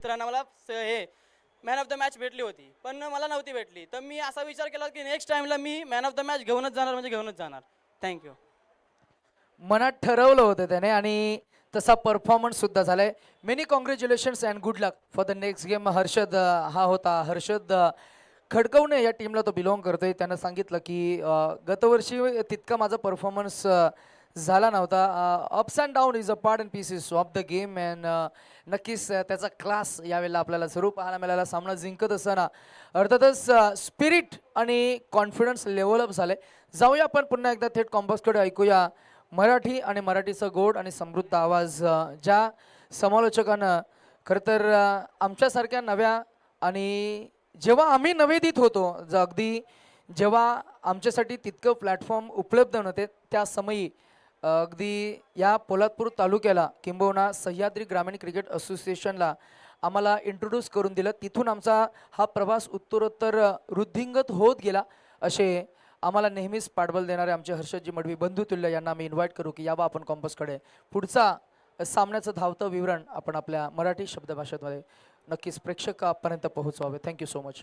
मित्रांना मला हे मॅन ऑफ द मॅच भेटली होती, पण मला नव्हती भेटली. तर मी असा विचार केला की नेक्स्ट टाइमला मी मॅन ऑफ द मॅच घेऊनच जाणार, म्हणजे घेऊनच जाणार. थँक्यू. मनात ठरवलं होतं त्याने आणि तसा परफॉर्मन्स सुद्धा झालाय. Many congratulations and good luck for the next game. Harshad हा होता. हर्षद खडकवणे या टीमला तो बिलॉंग करतोय. त्यानं सांगितलं की गतवर्षी तितका माझा परफॉर्मन्स झाला नव्हता. Ups and down is a part and pieces of the game and नक्कीच त्याचा क्लास यावेळेला आपल्याला जरूर पाहायला मिळाला. सामना जिंकत असताना अर्थातच स्पिरिट आणि कॉन्फिडन्स लेवलअप झाले. जाऊया आपण पुन्हा एकदा थेट कॉम्बॉक्सकडे. ऐकूया मराठी आणि मराठीचा गोड आणि समृद्ध आवाज ज्या समालोचकानं खरं तर आमच्यासारख्या नव्या आणि जेव्हा आम्ही नवेदित होतो, अगदी जेव्हा आमच्यासाठी तितकं प्लॅटफॉर्म उपलब्ध नव्हते त्या समयी अगदी या पोलादपूर तालुक्याला किंबहुना सह्याद्री ग्रामीण क्रिकेट असोसिएशनला आम्हाला इंट्रोड्यूस करून दिलं. तिथून आमचा हा प्रवास उत्तरोत्तर वृद्धिंगत होत गेला. असे आम्हाला नेहमीच पाठबळ देणारे आमचे हर्षदजी मडवी बंधुतुल्य यांना मी इन्व्हाइट करू की यावा आपण कॉम्पसकडे. पुढचा सामन्याचं धावतं विवरण आपण आपल्या मराठी शब्दभाषेमध्ये नक्कीच प्रेक्षकापर्यंत पोहोचवावे. Thank you so much.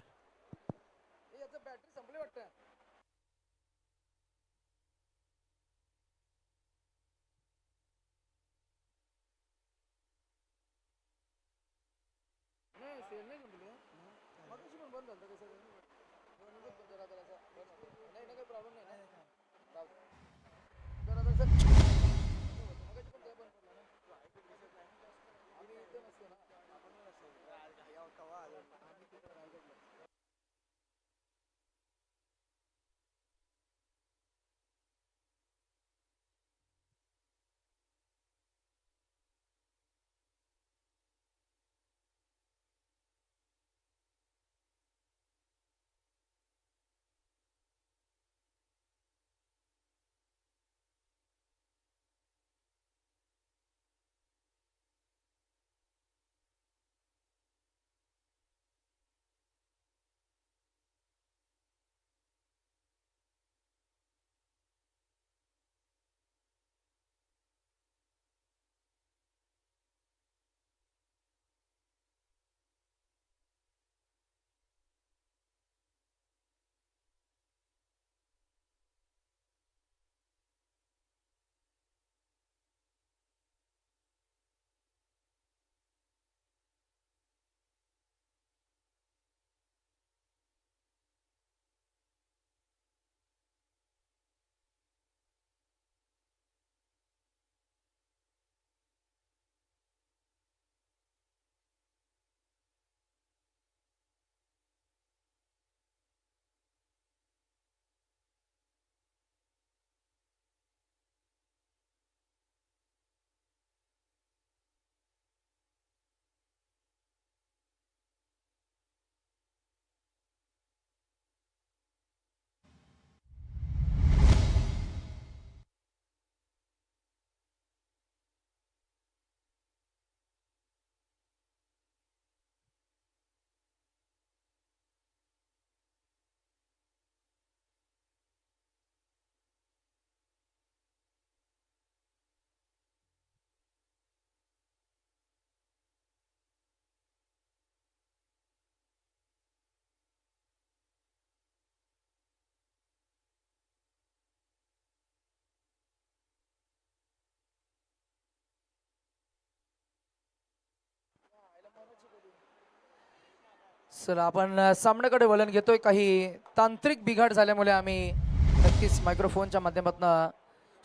सर आपण सामन्याकडे वळण घेतोय. काही तांत्रिक बिघाड झाल्यामुळे आम्ही नक्कीच मायक्रोफोनच्या माध्यमातून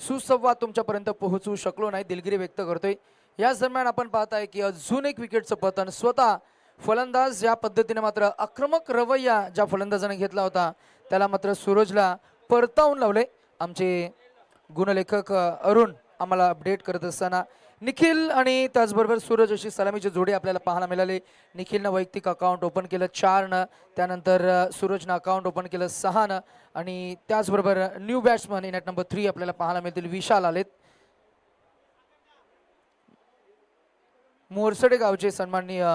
सुसंवाद तुमच्यापर्यंत पोहोचवू शकलो नाही. दिलगिरी व्यक्त करतोय. याच दरम्यान आपण पाहताय की अजून एक विकेटचं पतन. स्वतः फलंदाज या पद्धतीने मात्र आक्रमक रवैया ज्या फलंदाजाने घेतला होता त्याला मात्र सूरजला परतावून लावले. आमचे गुणलेखक अरुण आम्हाला अपडेट करत असताना निखिल आणि त्याचबरोबर सूरज अशी सलामीची जोडी आपल्याला पाहायला मिळाली. निखिलनं वैयक्तिक अकाउंट ओपन केलं 4नं, त्यानंतर सूरजनं अकाउंट ओपन केलं 6नं आणि त्याचबरोबर new batsman in at number 3 आपल्याला पाहायला मिळतील. विशाल आलेत. मोरसडे गावचे सन्माननीय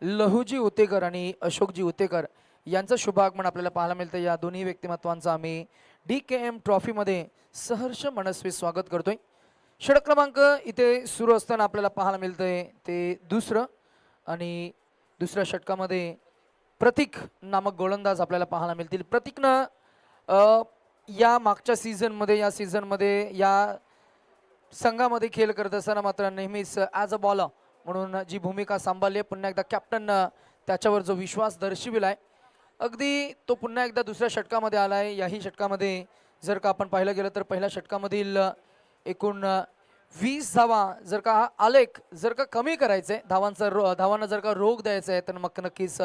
लहूजी उतेकर आणि अशोकजी उतेकर यांचं शुभागमन आपल्याला पाहायला मिळतं. या दोन्ही व्यक्तिमत्वांचं आम्ही DKM ट्रॉफीमध्ये सहर्ष मनस्वी स्वागत करतोय. षटक क्रमांक इथे सुरू असताना आपल्याला पाहायला मिळतंय ते दुसरं आणि दुसऱ्या षटकामध्ये प्रतीक नामक गोलंदाज आपल्याला पाहायला मिळतील. प्रतीकनं या मागच्या सीझनमध्ये या संघामध्ये खेळ करत असताना मात्र नेहमीच ॲज अ बॉलर म्हणून जी भूमिका सांभाळली आहे, पुन्हा एकदा कॅप्टननं त्याच्यावर जो विश्वास दर्शविलाय, अगदी तो पुन्हा एकदा दुसऱ्या षटकामध्ये आलाय. याही षटकामध्ये जर का आपण पाहिलं गेलं तर पहिल्या षटकामधील एकूण 20 धावा जर का हा आलेख जर का कमी करायचे, धावांना जर का रोग द्यायचा आहे, तर मग नक्कीच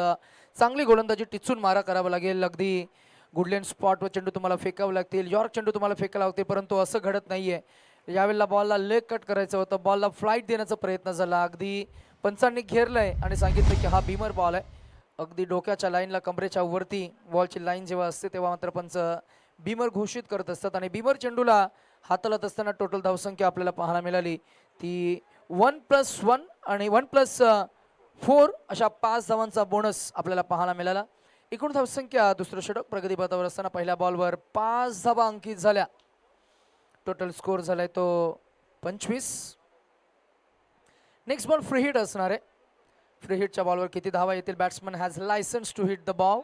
चांगली गोलंदाजी टिचून मारा करावा लागेल. अगदी गुडलँड स्पॉटवर चेंडू तुम्हाला फेकावे लागतील, यॉर्क चेंडू तुम्हाला फेकायला लागते, परंतु असं घडत नाहीये. यावेळेला बॉलला लेग कट करायचं होतं, बॉलला फ्लाईट देण्याचा प्रयत्न झाला. अगदी पंचांनी घेरलंय आणि सांगितलं की हा बीमर बॉल आहे. अगदी डोक्याच्या लाईनला कमरेच्या वरती बॉलची लाईन जेव्हा असते तेव्हा मात्र पंच बीमर घोषित करत असतात आणि बीमर चेंडूला हाताळत असताना टोटल धावसंख्या आपल्याला पाहायला मिळाली ती 1+1 आणि 1+4 अशा 5 धावांचा बोनस आपल्याला पाहायला मिळाला. एकूण धावसंख्या दुसरं षटक प्रगतीपथावर असताना पहिल्या बॉलवर 5 धावा अंकित झाल्या. टोटल स्कोर झालाय तो 25. नेक्स्ट बॉल फ्री हिट असणार आहे. फ्री हिटच्या बॉलवर किती धावा येतील? Batsman has licence to hit the ball.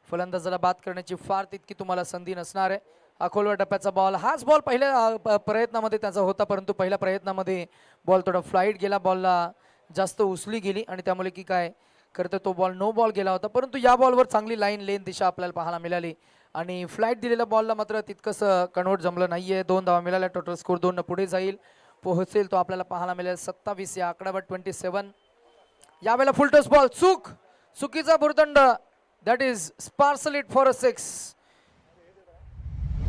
फलंदाजाला बाद करण्याची फार तितकी तुम्हाला संधी नसणार आहे. हा खोलवर टप्प्याचा बॉल, हाच बॉल पहिल्या प्रयत्नामध्ये त्याचा होता, परंतु पहिल्या प्रयत्नामध्ये बॉल थोडा फ्लाईट गेला, बॉलला जास्त उचली गेली आणि त्यामुळे की काय करते तो बॉल नो बॉल गेला होता. परंतु या बॉलवर चांगली लाईन लेन दिशा आपल्याला पाहायला मिळाली आणि फ्लाईट दिलेल्या बॉलला मात्र तितकंच कन्वर्ट जमलं नाहीये. 2 धावा मिळाल्या, टोटल स्कोर 2 पुढे जाईल, पोहोचेल तो आपल्याला पाहायला मिळेल 27 या आकड्यावर 27. यावेळेला फुलटॉस बॉल, चुकीचा भुर्दंड, दॅट इज स्पार्सल इट फॉर अ 6.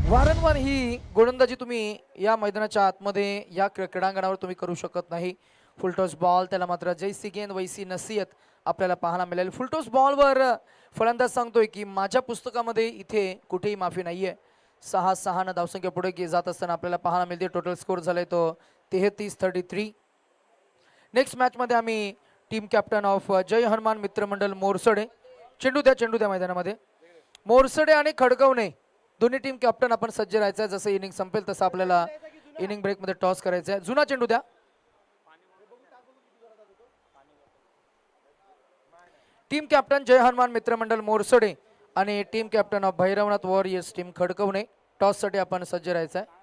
वारंवार ही गोलंदाजी तुम्ही या मैदानाच्या आतमध्ये या क्रीडांगणावर तुम्ही करू शकत नाही. फुलटॉस बॉल, त्याला मात्र जैसी गेंद वैसी नसीहत आपल्याला पाहायला मिळेल. फुलटॉस बॉलवर फलंदाज सांगतोय की माझ्या पुस्तकामध्ये इथे कुठेही माफी नाहीये. 6-6 धावसंख्या पुढे जात असताना आपल्याला पाहायला मिळते. टोटल स्कोर झालाय तो 33-33. नेक्स्ट मॅच मध्ये आम्ही टीम कॅप्टन ऑफ जय हनुमान मित्रमंडळ मोरसडे, चेंडू द्या मैदानामध्ये. मोरसडे आणि खडकवणे दोन्ही टीम कॅप्टन आपण सज्ज राहायचं आहे. जसं इनिंग संपेल तसं आपल्याला इनिंग ब्रेक मध्ये टॉस करायचा आहे. जुना चेंडू द्या. टीम कॅप्टन जय हनुमान मित्रमंडळ मोरसडे आणि team captain of Bhairavnath warriors team Khadakwane, toss साठी आपण सज्ज राहायचं आहे.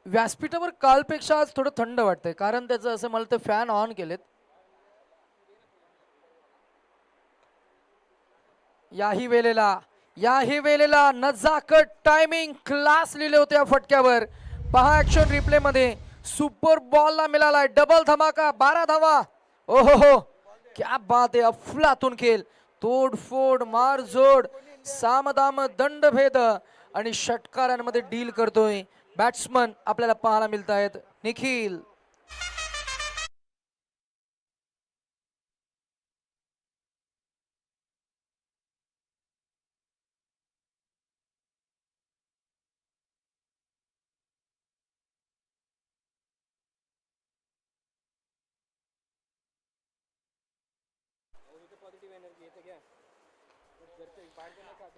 व्यासपीठावर कालपेक्षा आज थोडं थंड वाटतंय, कारण त्याचं असं मला तर फॅन ऑन केलेत. याही वेळेला नजाकत टायमिंग क्लास लिहिले होते या फटक्यावर. पहा ऍक्शन रिप्ले मध्ये, सुपर बॉलला मिळालाय डबल धमाका, 12 धावा. ओहो, क्या बात आहे. अफलातून खेळ, तोडफोड, मारझोड, सामदाम दंडभेद आणि षटकारांमध्ये डील करतोय बॅट्समन आपल्याला पाहायला मिळत आहेत. निखिल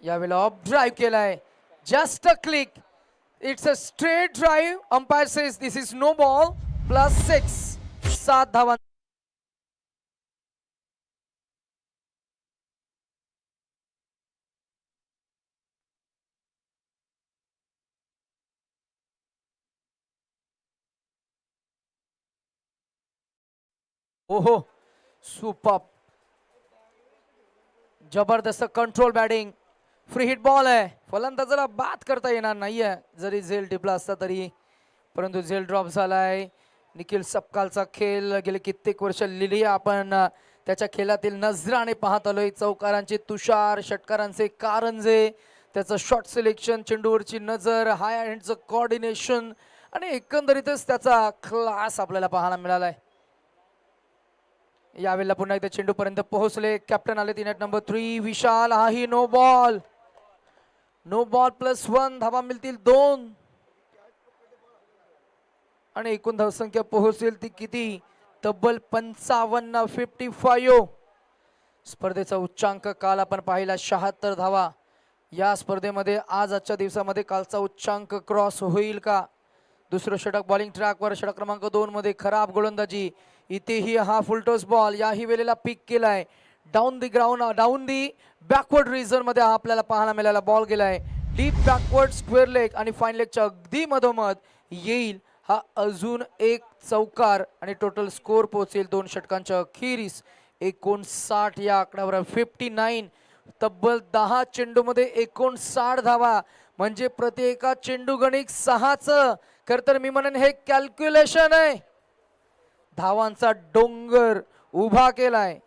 यावेळेला ऑफ ड्राईव्ह केलाय, just a click, it's a straight drive. Umpire says this is no ball, +6. 7 धावा. ओहो, सुपर, जबरदस्त control batting. Free hit ball आहे, फलंदाजाला बाद करता येणार नाहीये जरी झेल टिपला असता तरी, परंतु झेल ड्रॉप झालाय. निखिल सपकालचा खेळ गेले कित्येक वर्ष लिहिली आपण त्याच्या खेळातील नजराने पाहत आलोय. चौकारांचे तुषार, षटकारांचे कारंजे, त्याचं शॉट सिलेक्शन, चेंडूवरची नजर, हाय हँडचं कोऑर्डिनेशन आणि एकंदरीतच त्याचा क्लास आपल्याला पाहायला मिळालाय. यावेळेला पुन्हा एकदा चेंडू पर्यंत पोहोचले. कॅप्टन आले 3 नंबर 3 विशाल. हाही नो बॉल, +1. धावा मिळतील 2 आणि एकूण धावसंख्या पोहोचेल ती किती? तब्बल 55, 55. स्पर्धेचा उच्चांक काल आपण पाहिला 76 धावा. या स्पर्धेमध्ये आजच्या दिवसामध्ये कालचा उच्चांक क्रॉस होईल का? दुसरं षटक बॉलिंग ट्रॅकवर षटक क्रमांक 2 मध्ये खराब गोलंदाजी. इथेही हा फुलटॉस बॉल याही वेळेला पिक केलाय. Down the ground, down the backward region मध्ये आपल्याला पाहायला मिळाला बॉल गेलाय. डीप बॅकवर्ड स्क्वेअर लेग आणि फाईन लेगच्या अगदी मधोमध येईल हा अजून एक चौकार आणि टोटल स्कोर पोहोचेल 2 षटकांच्या अखेरीस 59 या आकड्यावर. 59 तब्बल 10 चेंडूमध्ये 59 धावा म्हणजे प्रति एका चेंडू गणिक 6च. खर तर मी म्हणेन हे कॅल्क्युलेशन आहे. धावांचा डोंगर उभा केलाय.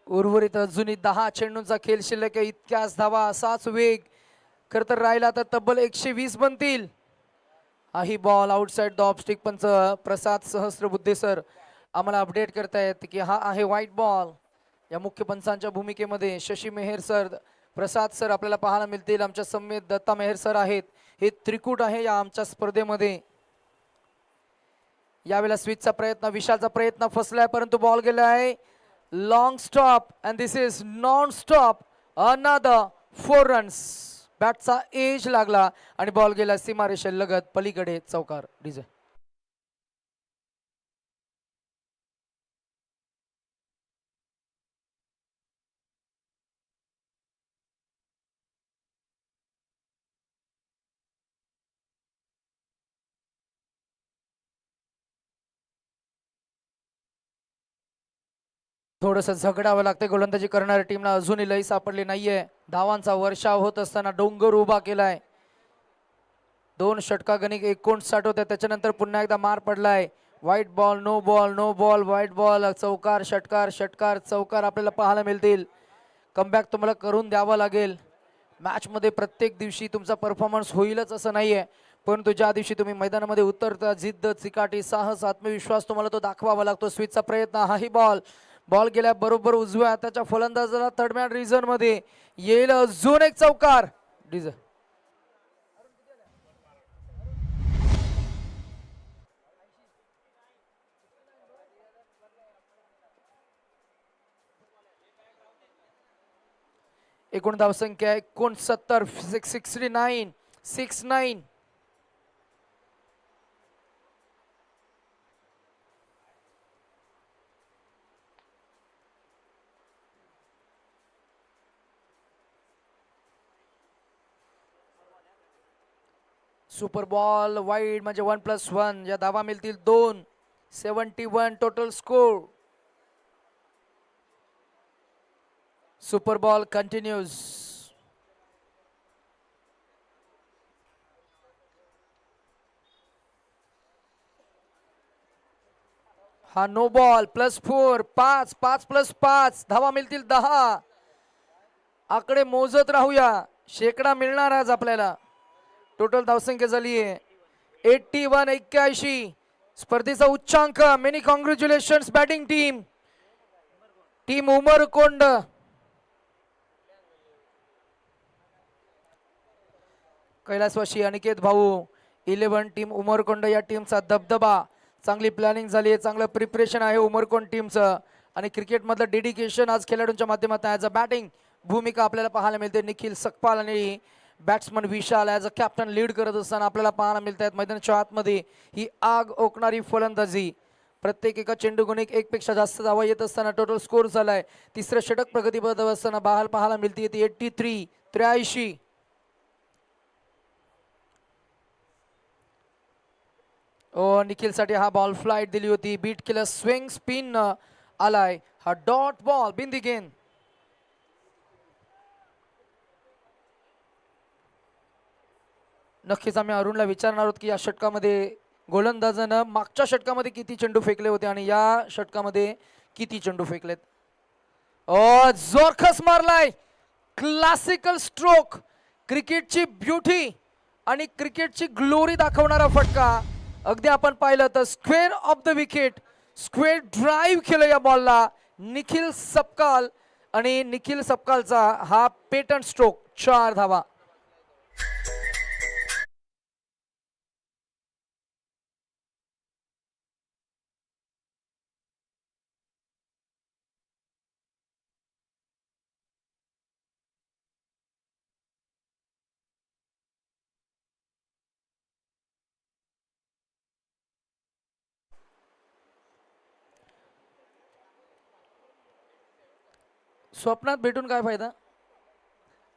उर्वरित अजूनही 10 चेंडूंचा खेळ शिल्लक आहे. इतक्याच धावा, असाच वेग खर तर राहिला तर तब्बल 120 बनतील. हाही ball outside the of stick. पंच प्रसाद सहस्त्रबुद्धे सर आम्हाला अपडेट करतायत की हा आहे व्हाईट बॉल. या मुख्य पंचांच्या भूमिकेमध्ये शशी मेहर सर, प्रसाद सर आपल्याला पाहायला मिळतील. आमच्या समेत दत्ता मेहर सर आहेत. हे त्रिकूट आहे या आमच्या स्पर्धेमध्ये. यावेळेला स्विचचा प्रयत्न, विशालचा प्रयत्न फसलाय परंतु बॉल गेला आहे long stop and this is non stop. Another 4 runs. बॅटचा एज लागला आणि बॉल गेला सीमारेषे लगत पलीकडे चौकार. डीजे थोडस झगडावं लागतंय. गोलंदाजी करणाऱ्या टीमला अजूनही लई सापडली नाहीये. धावांचा वर्षाव होत असताना डोंगर उभा केलाय. 2 षटका गणिक 59 होत्या. त्याच्यानंतर पुन्हा एकदा मार पडलाय. Wide ball, no ball, no ball, wide ball, चौकार, षटकार, षटकार, चौकार आपल्याला पाहायला मिळतील. कमबॅक तुम्हाला करून द्यावा लागेल. मॅच मध्ये प्रत्येक दिवशी तुमचा परफॉर्मन्स होईलच असं नाहीये, परंतु ज्या दिवशी तुम्ही मैदानामध्ये उतरता जिद्द, चिकाटी, साहस, आत्मविश्वास तुम्हाला तो दाखवावा लागतो. स्विचचा प्रयत्न, हाही बॉल, बॉल गेल्या बरोबर उजव्या हाताच्या फलंदाजाला थर्डमॅन रिझन मध्ये येईल अजून एक चौकार. डीजे एकूण धावसंख्या 69. 69 69. सुपर बॉल वाईड म्हणजे 1+1 या धावा मिळतील 2. 71 total score. Super ball continues. हा नो बॉल +4. 5 5+5 धावा मिळतील 10. आकडे मोजत राहूया. शेकडा मिळणार आज आपल्याला. टोटल धावसंख्या झाली आहे 81. 81 स्पर्धेचा उच्चांक. Many congratulations batting team, team Umarkond. कैलासवासी अनिकेत भाऊ 11 टीम उमरकोंड या टीमचा दबदबा. चांगली प्लॅनिंग झाली आहे, चांगलं प्रिपरेशन आहे उमरकोंड टीमचं आणि क्रिकेट मधलं डेडिकेशन आज खेळाडूंच्या माध्यमातून ॲज अ बॅटिंग भूमिका आपल्याला पाहायला मिळते. निखिल सकपाल आणि batsman Vishal as a captain lead करत असताना आपल्याला पाहायला मिळत आहेत मैदानाच्या आतमध्ये ही आग ओकणारी फलंदाजी. प्रत्येक एका चेंडू गुणिक 1 पेक्षा जास्त धावा येत असताना टोटल स्कोर झालाय. तिसरं षटक प्रगतीपथ असताना बहाल पाहायला मिळते 83. 83. निखिल साठी हा बॉल फ्लाइट दिली होती. बीट केलं, स्विंग स्पिन आलाय. हा डॉट बॉल बिन दी गेंद. नक्कीच आम्ही अरुणला विचारणार आहोत की या षटकामध्ये गोलंदाजानं मागच्या षटकामध्ये किती चेंडू फेकले होते आणि या षटकामध्ये किती चेंडू फेकलेत. जोरखस मारलाय. Classical stroke. क्रिकेटची ब्युटी आणि क्रिकेटची ग्लोरी दाखवणारा फटका. अगदी आपण पाहिलं तर square off the wicket, square drive केलं या बॉलला. निखिल सपकाल आणि निखिल सपकालचा हा पेटंट स्ट्रोक 4 धावा. स्वप्नात भेटून काय फायदा,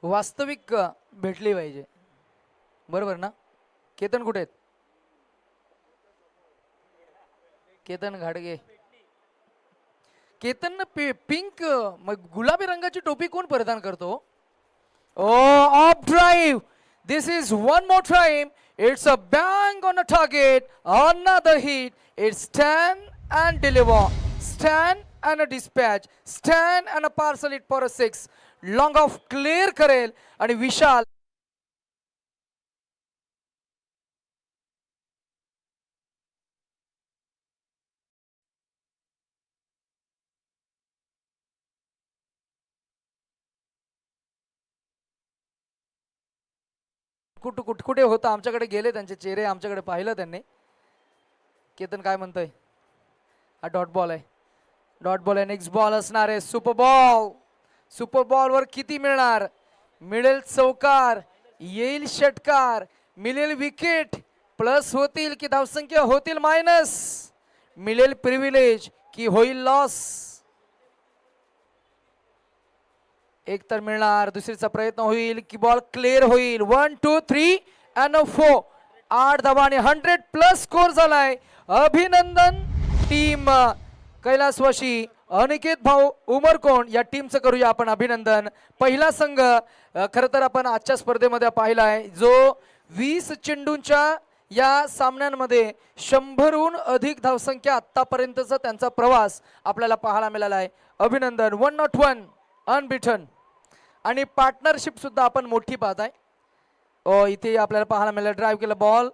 वास्तविक भेटली पाहिजे, बरोबर ना. केतन कुठे आहेत? केतन घाडगे. केतन पिंक मग गुलाबी रंगाची टोपी कोण परिधान करतो? Oh off drive. This is one more time. It's a bang on a target. Another hit. It's stand and deliver. Stand and a dispatch. Stand and a parcel it for a 6. Long off clear करेल आणि विशाल कुठे होता, आमच्याकडे गेले, त्यांचे चेहरे आमच्याकडे पाहिलं त्यांनी. केतन काय म्हणतोय? हा डॉट बॉल आहे, डॉट बॉल आहे. नेक्स्ट बॉल असणार आहे सुपर बॉल. सुपर बॉल वर किती मिळणार? मिळेल चौकार, येईल षटकार, मिळेल विकेट, प्लस होतील की धावसंख्या होतील मायनस, मिळेल प्रिव्हिलेज की होईल लॉस. एक तर मिळणार, दुसरीचा प्रयत्न होईल की बॉल क्लिअर होईल. 1 2 3 and 4. 8 धावा आणि 100+ स्कोर झालाय. अभिनंदन टीम कैलासवाशी. अनिकेत भाऊ उमरकोण या टीमचं करूया आपण अभिनंदन. पहिला संघ खरं तर आपण आजच्या स्पर्धेमध्ये पाहिलाय जो 20 चेंडूंच्या या सामन्यांमध्ये 100हून अधिक धावसंख्या आतापर्यंतचा त्यांचा प्रवास आपल्याला पाहायला मिळाला आहे. अभिनंदन. 101 अनबिटन. आणि पार्टनरशिप सुद्धा आपण मोठी पाहताय. इथे आपल्याला पाहायला मिळालं ड्राईव्ह केला बॉल.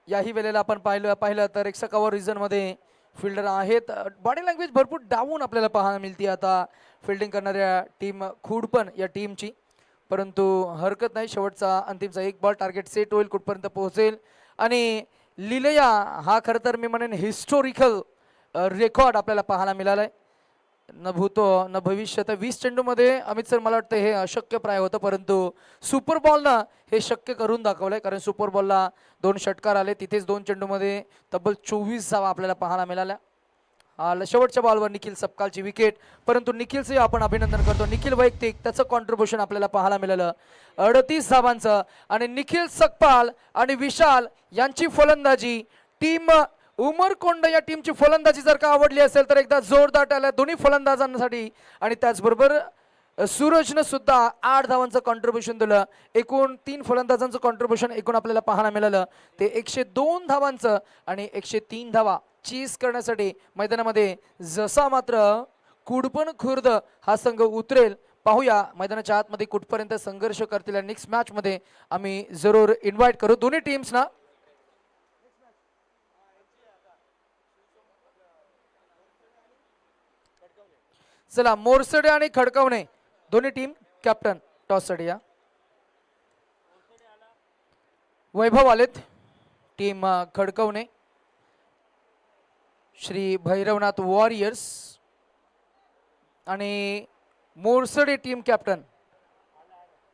याही वेळेला आपण पाहिलं तर एक्स्ट्रा कव्हर रिझनमध्ये फिल्डर आहेत. बॉडी लँग्वेज भरपूर डाऊन आपल्याला पाहायला मिळते आता फिल्डिंग करणाऱ्या टीम खूडपण या टीमची, परंतु हरकत नाही. शेवटचा अंतिमचा एक बॉल टार्गेट सेट होईल, कुठपर्यंत पोहोचेल. आणि लिलया हा खरं तर मी म्हणेन हिस्टोरिकल रेकॉर्ड आपल्याला पाहायला मिळाला आहे. न भूतो न भविष्य. तर 20 चेंडूमध्ये अमित सर मला वाटतं हे अशक्य प्राय होतं, परंतु सुपर बॉलनं हे शक्य करून दाखवलंय. कारण सुपर बॉलला 2 षटकार आले, तिथेच 2 चेंडूमध्ये तब्बल 24 धावा आपल्याला पाहायला मिळाल्या. शेवटच्या बॉलवर निखिल सपकालची विकेट, परंतु निखिलचे आपण अभिनंदन करतो. निखिल वैयक्तिक त्याचं कॉन्ट्रीब्युशन आपल्याला पाहायला मिळालं 38 धावांचं. आणि निखिल सकपाल आणि विशाल यांची फलंदाजी, टीम उमरकोंड या टीमची फलंदाजी जर का आवडली असेल तर एकदा जोरदार टाळ्या दोन्ही फलंदाजांसाठी. आणि त्याचबरोबर सूरजनं सुद्धा 8 धावांचं कॉन्ट्रीब्युशन दिलं. एकूण 3 फलंदाजांचं कॉन्ट्रीब्युशन एकूण आपल्याला पाहायला मिळालं ते 102 धावांचं. आणि 103 धावा चीज करण्यासाठी मैदानामध्ये जसा मात्र कुडपण खुर्द हा संघ उतरेल पाहूया. मैदानाच्या आतमध्ये कुठपर्यंत संघर्ष करतील नेक्स्ट मॅच मध्ये आम्ही जरूर इन्व्हाइट करू दोन्ही टीम्स ना. चला मोरसडे आणि खडकवणे दोन्ही टीम कॅप्टन टॉस साठी या. वैभव आलेत टीम खडकवणे, श्री भैरवनाथ वॉरियर्स. आणि मोरसडे टीम कॅप्टन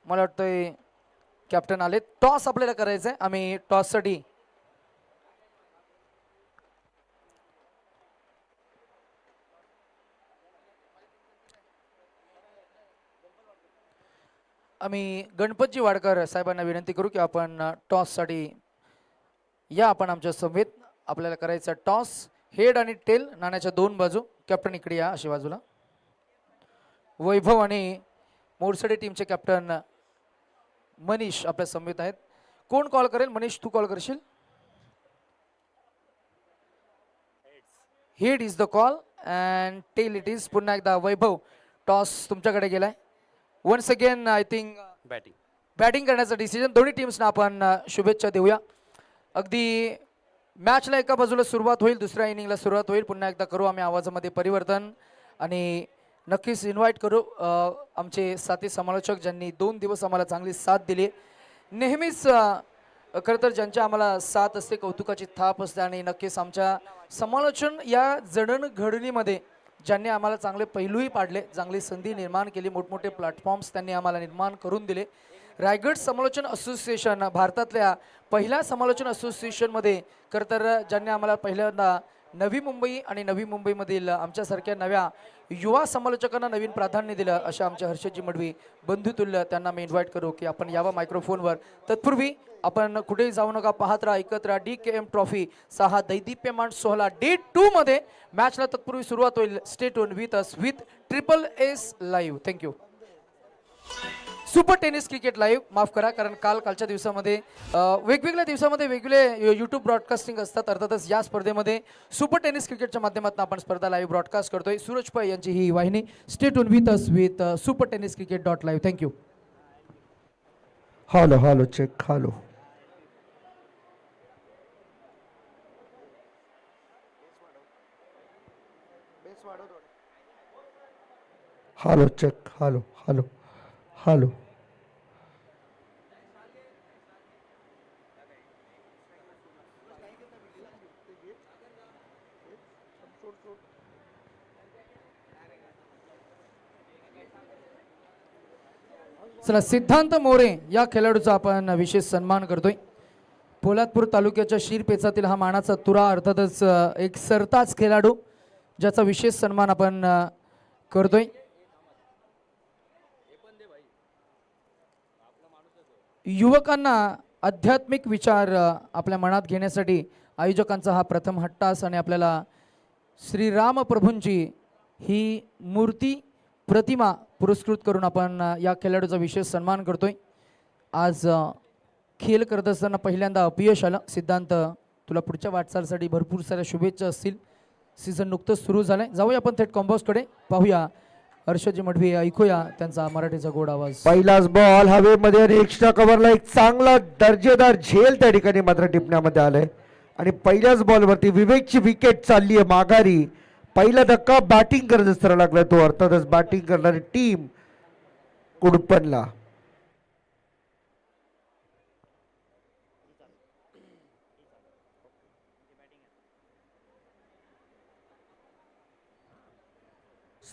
मला वाटतंय कॅप्टन आले. टॉस आपल्याला करायचं आहे, आम्ही टॉस साठी आम्ही गणपतजी वाडकर साहेबांना विनंती करू की आपण टॉससाठी या. आपण आमच्या सभेत आपल्याला करायचं टॉस. हेड आणि टेल नाण्याच्या 2 बाजू. कॅप्टन इकडे या अशी बाजूला. वैभव आणि मोरसडे टीमचे कॅप्टन मनीष आपल्या सभेत आहेत. कोण कॉल करेल? मनीष तू कॉल करशील? Head is the call and tail it is. पुन्हा एकदा वैभव टॉस तुमच्याकडे गेलाय. Once again I think batting करण्याचा डिसिजन. दोन्ही टीम्सना आपण शुभेच्छा देऊया. अगदी मॅचला एका बाजूला सुरुवात होईल, दुसऱ्या इनिंगला सुरुवात होईल. पुन्हा एकदा करू आम्ही आवाजामध्ये परिवर्तन. आणि नक्कीच इन्व्हाइट करू आमचे साथी समालोचक ज्यांनी 2 दिवस आम्हाला चांगली साथ दिली. नेहमीच खरं तर ज्यांच्या आम्हाला साथ असते, कौतुकाची थाप असते आणि नक्कीच आमच्या समालोचन या जडणघडणीमध्ये ज्यांनी आम्हाला चांगले पैलूही पाडले, चांगली संधी निर्माण केली, मोठमोठे प्लॅटफॉर्म्स त्यांनी आम्हाला निर्माण करून दिले. रायगड समालोचन असोसिएशन भारतातल्या पहिल्या समालोचन असोसिएशनमध्ये खरं तर ज्यांनी आम्हाला पहिल्यांदा नवी मुंबई आणि नवी मुंबईमधील आमच्यासारख्या नव्या युवा समालोचकांना नवीन प्राधान्य दिलं असे आमचे हर्षदजी मडवी बंधुतुल्य, त्यांना मी इन्व्हाइट करू की आपण यावं मायक्रोफोनवर. तत्पूर्वी आपण कुठेही जाऊ नका, पाहत राहा, ऐकत राहा. DKM ट्रॉफी चा दैदिप्यमान सोहळा डे 2 मध्ये मॅचला तत्पूर्वी सुरुवात होईल. Stay tune with us with SSS live. Thank you. Super tennis cricket live, माफ करा कारण कालच्या दिवसामध्ये वेगवेगळ्या दिवसामध्ये वेगवेगळे यूट्यूब ब्रॉडकास्टिंग असतात. अर्थातच या स्पर्धेमध्ये सुपर टेनिस क्रिकेटच्या माध्यमातून आपण स्पर्धा लाईव्ह ब्रॉडकास्ट करतोय. सूरज पै यांची ही वाहिनी. Stay tune with us with super tennis cricket .live. Thank you. Hello hello check hello. Hello check hello hello hello. चला, सिद्धांत मोरे या खेळाडूचा आपण विशेष सन्मान करतोय. पोलादपूर तालुक्याच्या शिरपेचातील हा मानाचा तुरा, अर्थातच एक सरताज खेळाडू ज्याचा विशेष सन्मान आपण करतोय. युवकांना आध्यात्मिक विचार आपल्या मनात घेण्यासाठी आयोजकांचा हा प्रथम हट्टास आणि आपल्याला श्रीराम प्रभूंची ही मूर्ती प्रतिमा पुरस्कृत करून आपण या खेळाडूचा विशेष सन्मान करतोय. आज खेळ करत असताना पहिल्यांदा अपयश आलं. सिद्धांत, तुला पुढच्या वाटचालीसाठी भरपूर साऱ्या शुभेच्छा असतील. सीझन नुकतंच सुरू झालंय. जाऊया आपण थेट कॉम्बॉसकडे, पाहूया हर्षदजी मडवी, ऐकूया त्यांचा मराठीचा गोड आवाज. पहिलाच बॉल हवेमध्ये आणि एक्स्ट्रा कव्हरला एक चांगला दर्जेदार झेल त्या ठिकाणी मात्र टिपण्यामध्ये आलंय आणि पहिल्याच बॉलवरती विवेकची विकेट चालली आहे माघारी. पहिला धक्का बॅटिंग करत असताना लागला तो, अर्थातच बॅटिंग करणारी टीम कुडपणला.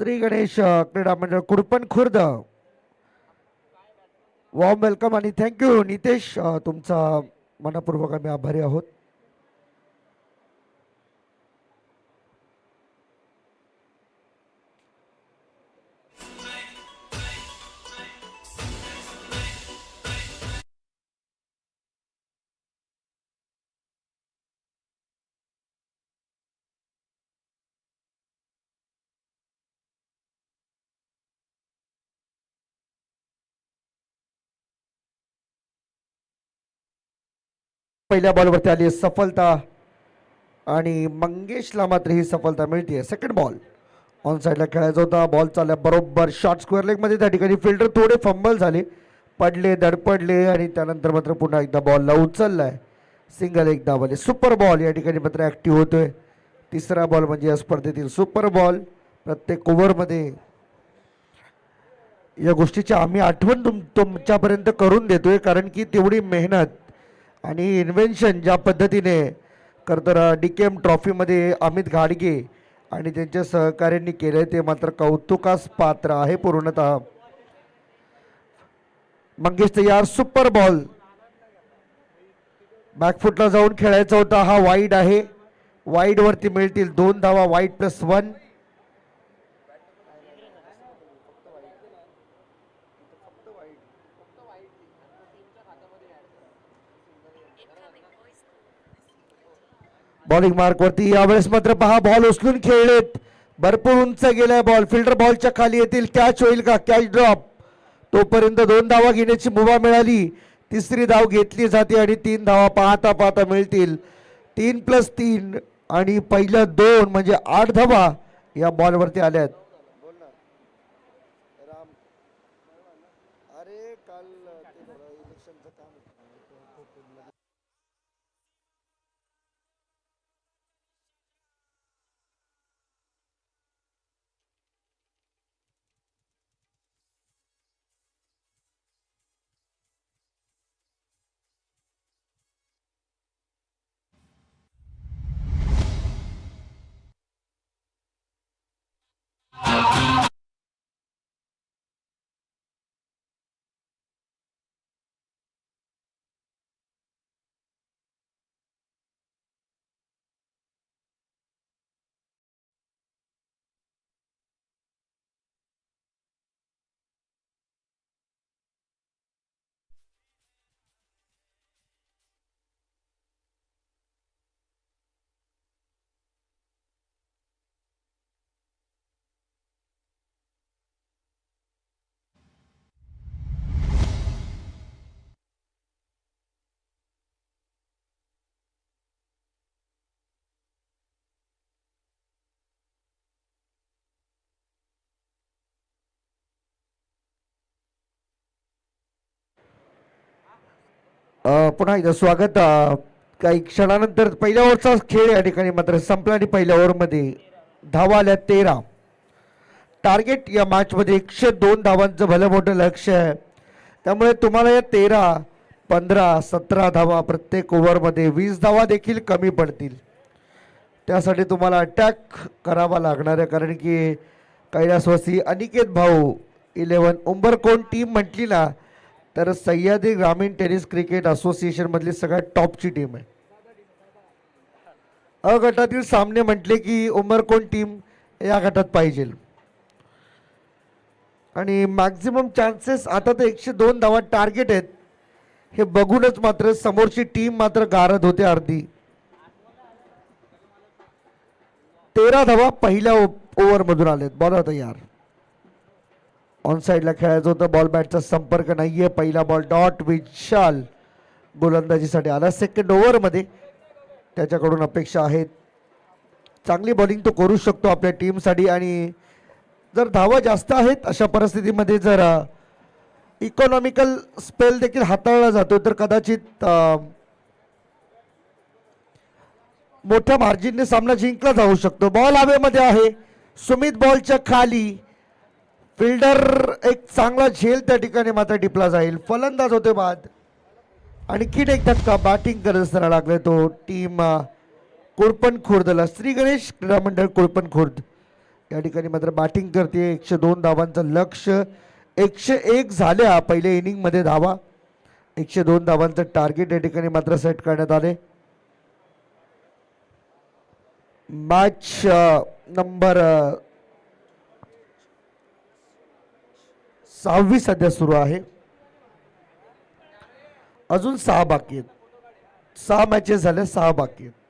श्री गणेश क्रीडा मंडळ कुडपण खुर्द, वॉर्म वेलकम आणि थँक्यू नितेश, तुमचा मनपूर्वक आम्ही आभारी आहोत. पहिल्या बॉलवरती आली सफलता आणि मंगेशला मात्र ही सफलता मिळते. सेकंड बॉल ऑन साईडला खेळायचा होता. बॉल चालला बरोबर शॉर्ट स्क्वेअर लेग मध्ये. त्या ठिकाणी फिल्डर थोडे फंबल झाले, पडले, धडपडले आणि त्यानंतर मात्र पुन्हा एकदा बॉलला उचललाय. सिंगल एक धावले. सुपर बॉल या ठिकाणी मात्र ऍक्टिव्ह होतोय. तिसरा बॉल म्हणजे या स्पर्धेतील सुपर बॉल. प्रत्येक ओव्हरमध्ये या गोष्टीची आम्ही आठवण तुमच्यापर्यंत करून देतोय, कारण की तेवढी मेहनत आणि इन्व्हेन्शन ज्या पद्धतीने खरंतर DKM ट्रॉफीमध्ये अमित घाडगे आणि त्यांच्या सहकार्यांनी केले ते मात्र कौतुकास पात्र आहे पूर्णतः. मंगेश तयार. सुपर बॉल बॅकफुटला जाऊन खेळायचा होता. हा वाईड आहे. वाईड वरती मिळतील 2 धावा. वाईड +1. बॉलिंग मार्क वरती यावेळेस मात्र पहा बॉल उचलून खेळलेत. भरपूर उंच गेलाय बॉल. फिल्डर बॉलच्या खाली येतील. कॅच होईल का? Catch drop. तोपर्यंत 2 धावा घेण्याची मुभा मिळाली. तिसरी धाव घेतली जाते आणि 3 धावा पाहता पाहता मिळतील. 3+3 आणि पहिल्या 2 म्हणजे 8 धावा या बॉलवरती आल्यात. पुन्हा एकदा स्वागत. काही क्षणानंतर पहिल्या ओव्हरचा खेळ या ठिकाणी मात्र संपला आणि पहिल्या ओव्हरमध्ये धावा आल्या 13. टार्गेट या मॅचमध्ये 102 धावांचं भलं मोठं लक्ष आहे. त्यामुळे तुम्हाला या 13, 15, 17 धावा प्रत्येक ओव्हरमध्ये 20 धावा देखील कमी पडतील. त्यासाठी तुम्हाला अटॅक करावा लागणार आहे, कारण की कैलासवासी अनिकेत भाऊ 11 उंबरकोण टीम म्हटली ना तर सह्याद्री ग्रामीण टेनिस क्रिकेट असोसिएशन मधली सगळ्यात टॉपची टीम आहे. अ गटातील सामने म्हटले की उंबरकोण टीम या गटात पाहिजे. आणि मॅक्झिमम चान्सेस आता तर 102 धावा टार्गेट आहेत हे बघूनच मात्र समोरची टीम मात्र गारद होते अर्धी. 13 धावा पहिल्या ओव्हरमधून आलेत. बॉल तयार. ऑन साईडला खेळायचं होतं. बॉल बॅटचा संपर्क नाहीये. पहिला बॉल डॉट. विशाल गोलंदाजीसाठी आला सेकंड ओव्हरमध्ये. त्याच्याकडून अपेक्षा आहेत चांगली बॉलिंग तो करू शकतो आपल्या टीमसाठी. आणि जर धावा जास्त आहेत अशा परिस्थितीमध्ये जर इकॉनॉमिकल स्पेल देखील हाताळला जातो तर कदाचित मोठ्या मार्जिनने सामना जिंकला जाऊ शकतो. बॉल हवेमध्ये आहे. सुमित बॉलच्या खाली. फिल्डर एक चांगला झेल त्या ठिकाणी मात्र टिपला जाईल. फलंदाज होते बाद. आणखीन एक धक्का बॅटिंग करत असताना लागले तो टीम कोळपण खुर्दला. श्री गणेश क्रीडा मंडळ कोळपण खुर्द या ठिकाणी मात्र बॅटिंग करते. 102 धावांचं लक्ष. 101 झाल्या पहिल्या इनिंगमध्ये धावा. 102 धावांचं टार्गेट या ठिकाणी मात्र सेट करण्यात आले. मॅच नंबर 6वी सध्या सुरू आहे. अजून 6 बाकी आहेत. 6 मॅचेस झाल्या. 6 बाकी आहेत.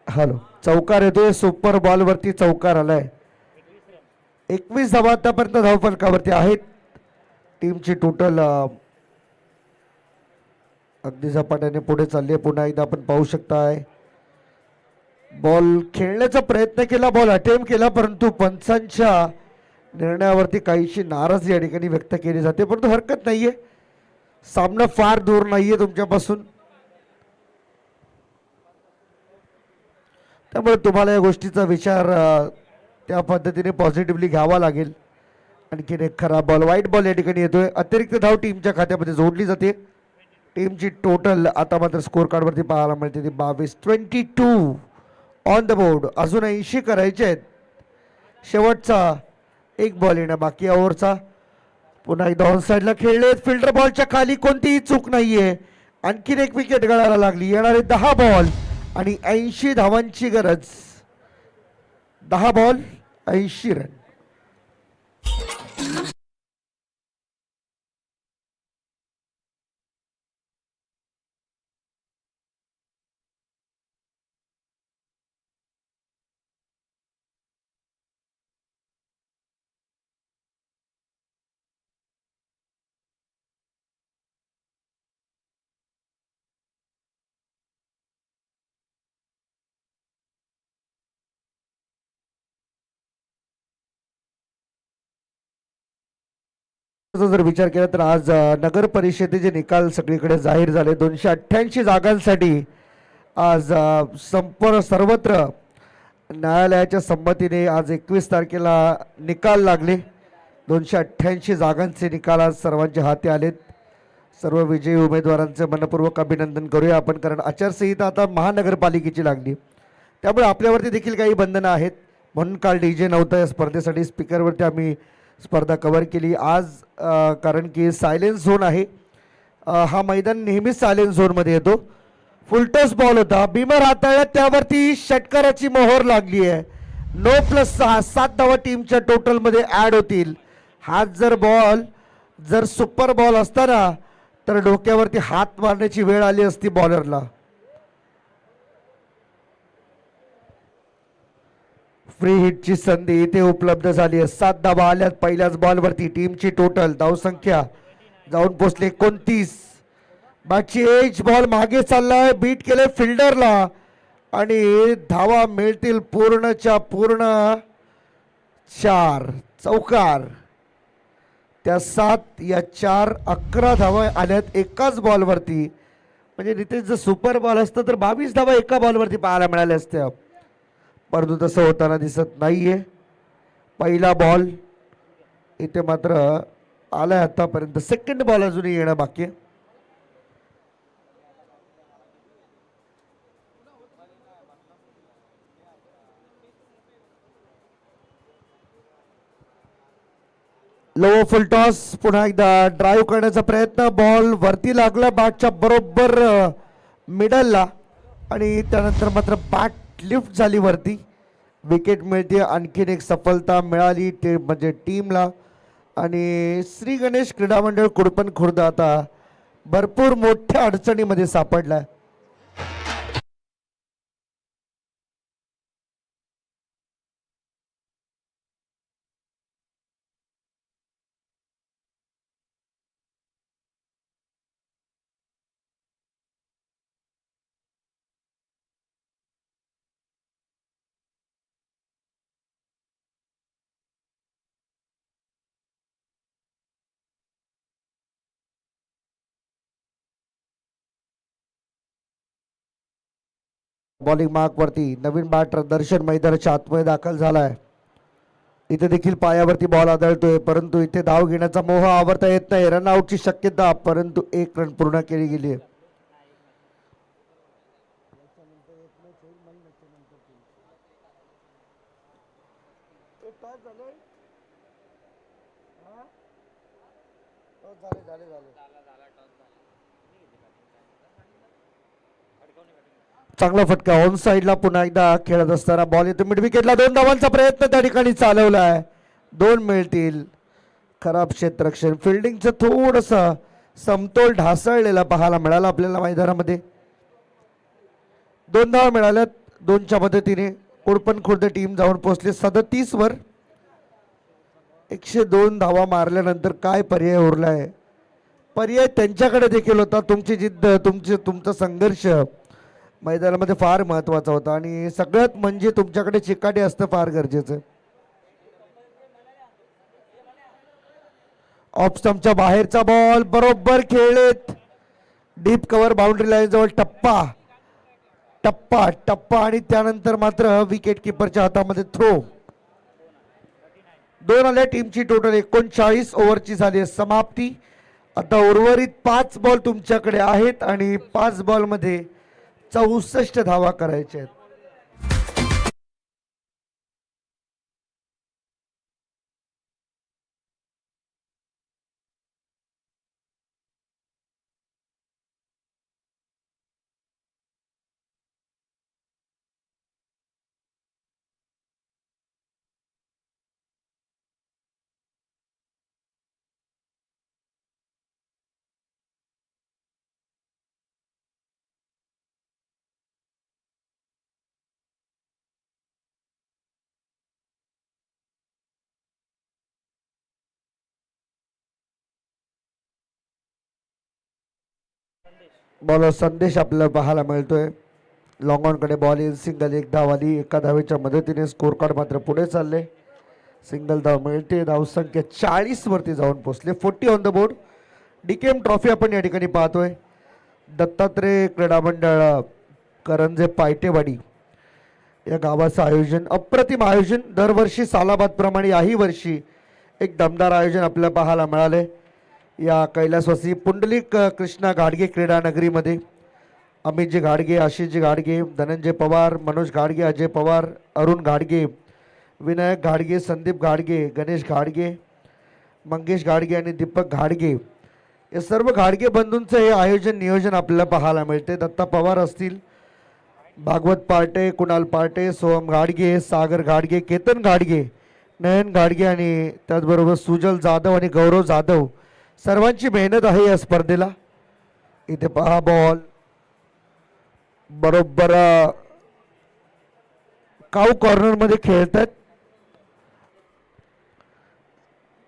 हॅलो. चौकार येतोय. सुपर बॉल वरती चौकार आलाय. 21 धावा आतापर्यंत धावफलकावरती आहेत. टीमची टोटल अगदी झपाट्याने पुढे चालली आहे. पुन्हा एकदा आपण पाहू शकताय बॉल खेळण्याचा प्रयत्न केला. बॉल अटेम्प्ट केला परंतु पंचांच्या निर्णयावरती काहीशी नाराजी या ठिकाणी व्यक्त केली जाते. परंतु हरकत नाहीये. सामना फार दूर नाहीये तुमच्यापासून. त्यामुळे तुम्हाला या गोष्टीचा विचार त्या पद्धतीने पॉझिटिव्हली घ्यावा लागेल. आणखीन एक खराब बॉल. वाईट बॉल या ठिकाणी येतोय. अतिरिक्त धाव टीमच्या खात्यामध्ये जोडली जाते. टीमची टोटल आता मात्र स्कोर कार्डवरती पाहायला मिळते ती 22. 22 ऑन द बोर्ड. अजून 80 करायचे आहेत. शेवटचा एक बॉल येणं बाकी ओव्हरचा. पुन्हा एकदा ऑन साईडला खेळले. फिल्डर बॉलच्या खाली कोणतीही चूक नाहीये. आणखीन एक विकेट गळायला लागली. येणारे 10 बॉल आणि 80 धावांची गरज. 10 बॉल 80 रन. जर विचार केला तर आज नगर परिषदेचे निकाल सगळीकडे जाहीर झाले. 288 जागांसाठी आज सर्वत्र न्यायालयाच्या संमतीने आज 21 तारखेला निकाल लागले. 288 जागांचे निकाल आज सर्वांच्या हाती आलेत. सर्व विजयी उमेदवारांचे मनपूर्वक अभिनंदन करूया आपण, कारण आचारसंहिता आता महानगरपालिकेची लागली. त्यामुळे आपल्यावरती देखील काही बंधनं आहेत. म्हणून काल DJ नव्हतं या स्पर्धेसाठी. स्पीकरवरती आम्ही स्पर्धा कव्हर केली आज, कारण की सायलेन्स झोन आहे. हा मैदान नेहमीच सायलेन्स झोनमध्ये येतो. फुलटॉस बॉल होता, बिमर हाताळला, त्यावरती षटकाराची मोहर लागली आहे. 9+6 7 धावा टीमच्या टोटल मध्ये ऍड होतील. हाच जर सुपर बॉल असता ना तर डोक्यावरती हात मारण्याची वेळ आली असती बॉलरला. फ्री हिटची संधी इथे उपलब्ध झाली आहे. 7 धावा आल्यात पहिल्याच बॉलवरती. टीमची टोटल धावसंख्या जाऊन पोहोचले 29. बाची एज बॉल मागे चाललाय, बीट केले फिल्डरला आणि धावा मिळतील पूर्णच्या पूर्ण 4 चौकार. त्या 7 या 4 11 धावा आल्यात एकाच बॉलवरती. म्हणजे रितेश जर सुपर बॉल असतं तर 22 धावा एका बॉलवरती पाहायला मिळाल्या असत्या, परंतु तसं होताना दिसत नाहीये. पहिला बॉल इथे मात्र आलाय आतापर्यंत. सेकंड बॉल अजूनही येणं बाकी आहे. लो फुल टॉस. पुन्हा एकदा ड्राईव्ह करण्याचा प्रयत्न. बॉल वरती लागला बॅटच्या बरोबर मिडलला आणि त्यानंतर मात्र बॅट लिफ्ट झाली वरती. विकेट मिळते. आणखीन एक सफलता मिळाली म्हणजे टीमला. आणि श्री गणेश क्रीडा मंडळ कुडपण खुर्द आता भरपूर मोठ्या अडचणीमध्ये सापडलाय. बॉलिंग मार्क वरती नवीन बॅटर दर्शन मैदानाच्या आतमध्ये दाखल झालाय. इथे देखील पायावरती बॉल आदळतोय, परंतु इथे धाव घेण्याचा मोह आवरता येत नाही. रनआउटची शक्यता, परंतु 1 रन पूर्ण केली गेली आहे. चांगला फटका ऑन साइडला. पुन्हा एकदा खेळत असताना बॉल येतो मिड विकेटला. 2 धावांचा प्रयत्न त्या ठिकाणी चालवला आहे. 2 मिळतील. खराब क्षेत्ररक्षण, फिल्डिंगचं थोडस समतोल ढासळलेला पाहायला मिळाला आपल्याला मैदानामध्ये. 2 धावा मिळाल्यात. 2च्या मदतीने कुडपण खुर्द टीम जाऊन पोहोचले 37 वर. 102 धावा मारल्यानंतर काय पर्याय उरलाय? पर्याय त्यांच्याकडे देखील होता. तुमची जिद्द, तुमचा संघर्ष मैदानामध्ये फार महत्वाचा होता आणि सगळ्यात म्हणजे तुमच्याकडे चिकाटी असतं फार गरजेचं. ऑफ स्टंपच्या बाहेरचा बॉल बरोबर खेळलेत. डीप कव्हर बाउंड्री लाईन जवळ टप्पा टप्पा टप्पा आणि त्यानंतर मात्र विकेट किपरच्या हातामध्ये थ्रो. 2 आल्या. टीमची टोटल 39 ओव्हरची झाली आहे समाप्ती. आता उर्वरित 5 बॉल तुमच्याकडे आहेत आणि 5 बॉल मध्ये 64 धावा करायच्या आहेत. बॉलर संदेश आपल्याला पाहायला मिळतोय. लॉंग ऑन कडे बॉल इन. सिंगल 1 धाव आली. एका धावेच्या मदतीने स्कोर कार्ड मात्र पुढे चालले. सिंगल धाव मिळते. धावसंख्या 40 वरती जाऊन पोहोचले. 40 ऑन द बोर्ड. डीकेएम ट्रॉफी आपण या ठिकाणी पाहतोय. दत्तात्रय क्रीडा मंडळ करंजे पायटेवाडी या गावाचं आयोजन, अप्रतिम आयोजन. दरवर्षी सालाबाद प्रमाणे याही वर्षी एक दमदार आयोजन आपल्याला पाहायला मिळाले. या कैलासवासी पुंडलिक कृष्णा घाडगे क्रीडा नगरीमध्ये अमितजी घाडगे, आशिषजी घाडगे, धनंजय पवार, मनोज घाडगे, अजय पवार, अरुण घाडगे, विनायक घाडगे, संदीप घाडगे, गणेश घाडगे, मंगेश घाडगे आणि दीपक घाडगे या सर्व घाडगे बंधूंचं हे आयोजन नियोजन आपल्याला पाहायला मिळते. दत्ता पवार असतील, भागवत पार्टे, कुणाल पार्टे, सोहम घाडगे, सागर घाडगे, केतन घाडगे, नयन घाडगे आणि त्याचबरोबर सुजल जाधव आणि गौरव जाधव सर्वांची मेहनत आहे या स्पर्धेला. इथे पहा बॉल बरोबर काऊ कॉर्नर मध्ये खेळतात.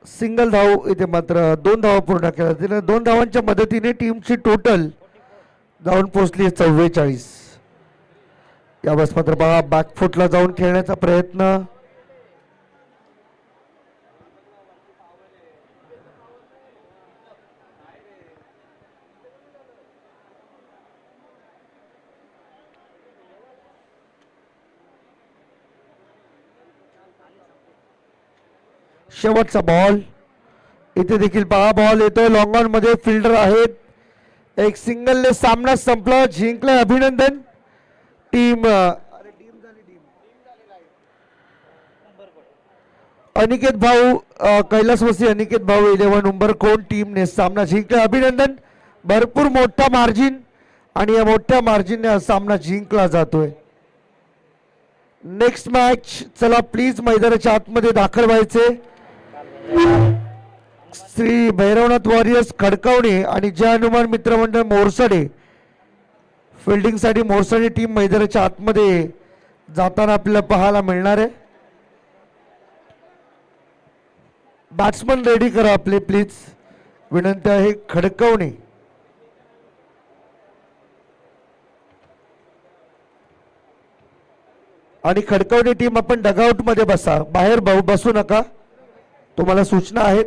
सिंगल धाव इथे मात्र 2 धावा पूर्ण केल्या जातील. 2 धावांच्या मदतीने टीमची टोटल धावून पोहोचली 44. यावेळेस मात्र पहा बॅकफुटला जाऊन खेळण्याचा प्रयत्न. शेवटचा बॉल इथे देखील पहा बॉल येतोय लॉंग ऑन मध्ये. फिल्डर आहेत. एक सिंगलने सामना संपला. जिंकला. अभिनंदन टीम अनिकेत भाऊ कैलासवासी अनिकेत भाऊ 11 उंबरकोट टीमने सामना जिंकला. अभिनंदन. भरपूर मोठा मार्जिन आणि या मोठ्या मार्जिनने हा सामना जिंकला जातोय. नेक्स्ट मॅच चला प्लीज मैदानाच्या आतमध्ये दाखल व्हायचे. श्री भैरवनाथ वॉरियर्स खडकावणे आणि जय हनुमान मित्रमंडळ मोरसडे फिल्डिंग साठी मोरसडे टीम मैदानाच्या आतमध्ये जाताना आपल्याला पाहायला मिळणार आहे. बॅट्समन रेडी करा आपले प्लीज. विनंती आहे. खडकावणे आणि खडकावणे टीम आपण डगआउट मध्ये बसा. बाहेर बसू नका. तुम्हाला सूचना आहेत.